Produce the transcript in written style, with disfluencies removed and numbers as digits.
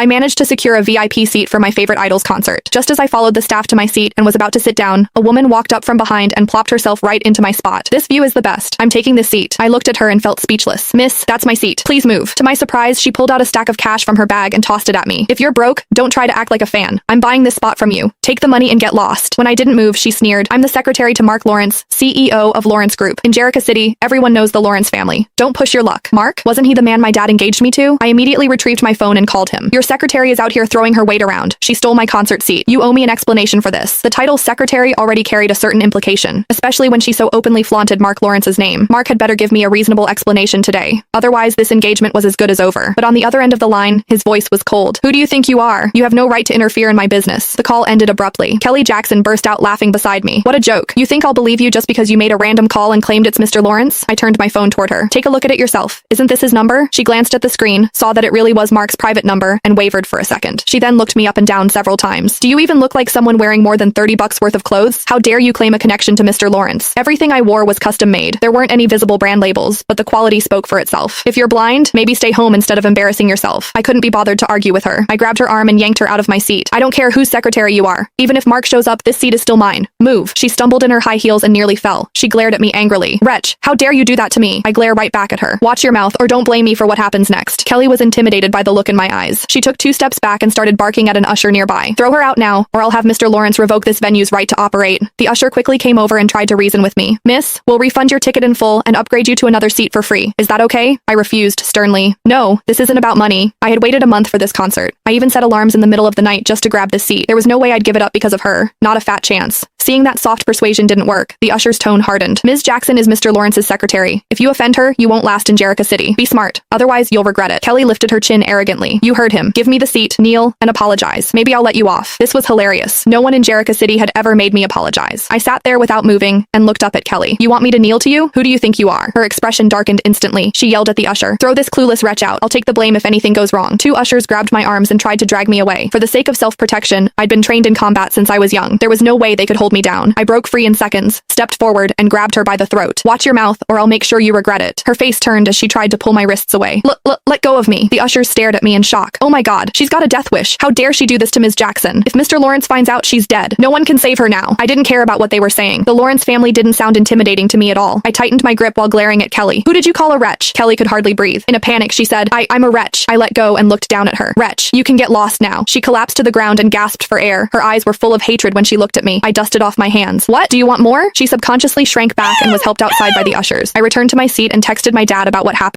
I managed to secure a VIP seat for my favorite Idols concert. Just as I followed the staff to my seat and was about to sit down, a woman walked up from behind and plopped herself right into my spot. This view is the best. I'm taking this seat. I looked at her and felt speechless. Miss, that's my seat. Please move. To my surprise, she pulled out a stack of cash from her bag and tossed it at me. If you're broke, don't try to act like a fan. I'm buying this spot from you. Take the money and get lost. When I didn't move, she sneered. I'm the secretary to Mark Lawrence, CEO of Lawrence Group. In Jericho City, everyone knows the Lawrence family. Don't push your luck. Mark? Wasn't he the man my dad engaged me to? I immediately retrieved my phone and called him. Your secretary is out here throwing her weight around. She stole my concert seat. You owe me an explanation for this. The title secretary already carried a certain implication, especially when she so openly flaunted Mark Lawrence's name. Mark had better give me a reasonable explanation today. Otherwise, this engagement was as good as over. But on the other end of the line, his voice was cold. Who do you think you are? You have no right to interfere in my business. The call ended abruptly. Kelly Jackson burst out laughing beside me. What a joke. You think I'll believe you just because you made a random call and claimed it's Mr. Lawrence? I turned my phone toward her. Take a look at it yourself. Isn't this his number? She glanced at the screen, saw that it really was Mark's private number, and wavered for a second. She then looked me up and down several times. Do you even look like someone wearing more than $30 worth of clothes? How dare you claim a connection to Mr. Lawrence? Everything I wore was custom made. There weren't any visible brand labels, but the quality spoke for itself. If you're blind, maybe stay home instead of embarrassing yourself. I couldn't be bothered to argue with her. I grabbed her arm and yanked her out of my seat. I don't care whose secretary you are. Even if Mark shows up, this seat is still mine. Move. She stumbled in her high heels and nearly fell. She glared at me angrily. Wretch, how dare you do that to me? I glare right back at her. Watch your mouth or don't blame me for what happens next. Kelly was intimidated by the look in my eyes. She took 2 steps back and started barking at an usher nearby. Throw her out now, or I'll have Mr. Lawrence revoke this venue's right to operate. The usher quickly came over and tried to reason with me. Miss, we'll refund your ticket in full and upgrade you to another seat for free. Is that okay? I refused sternly. No, this isn't about money. I had waited a month for this concert. I even set alarms in the middle of the night just to grab this seat. There was no way I'd give it up because of her. Not a fat chance. Seeing that soft persuasion didn't work, the usher's tone hardened. Ms. Jackson is Mr. Lawrence's secretary. If you offend her, you won't last in Jericho City. Be smart. Otherwise, you'll regret it. Kelly lifted her chin arrogantly. You heard him. Give me the seat, kneel, and apologize. Maybe I'll let you off. This was hilarious. No one in Jericho City had ever made me apologize. I sat there without moving and looked up at Kelly. You want me to kneel to you? Who do you think you are? Her expression darkened instantly. She yelled at the usher. Throw this clueless wretch out. I'll take the blame if anything goes wrong. 2 ushers grabbed my arms and tried to drag me away. For the sake of self-protection, I'd been trained in combat since I was young. There was no way they could hold me down. I broke free in seconds, stepped forward, and grabbed her by the throat. Watch your mouth, or I'll make sure you regret it. Her face turned as she tried to pull my wrists away. Let go of me. The ushers stared at me in shock. Oh my god, she's got a death wish. How dare she do this to Ms. Jackson? If Mr. Lawrence finds out, she's dead. No one can save her now. I didn't care about what they were saying. The Lawrence family didn't sound intimidating to me at all. I tightened my grip while glaring at Kelly. Who did you call a wretch? Kelly could hardly breathe. In a panic, she said, I'm a wretch. I let go and looked down at her. Wretch, you can get lost now. She collapsed to the ground and gasped for air. Her eyes were full of hatred when she looked at me. I dusted off my hands. What? Do you want more? She subconsciously shrank back and was helped outside by the ushers. I returned to my seat and texted my dad about what happened.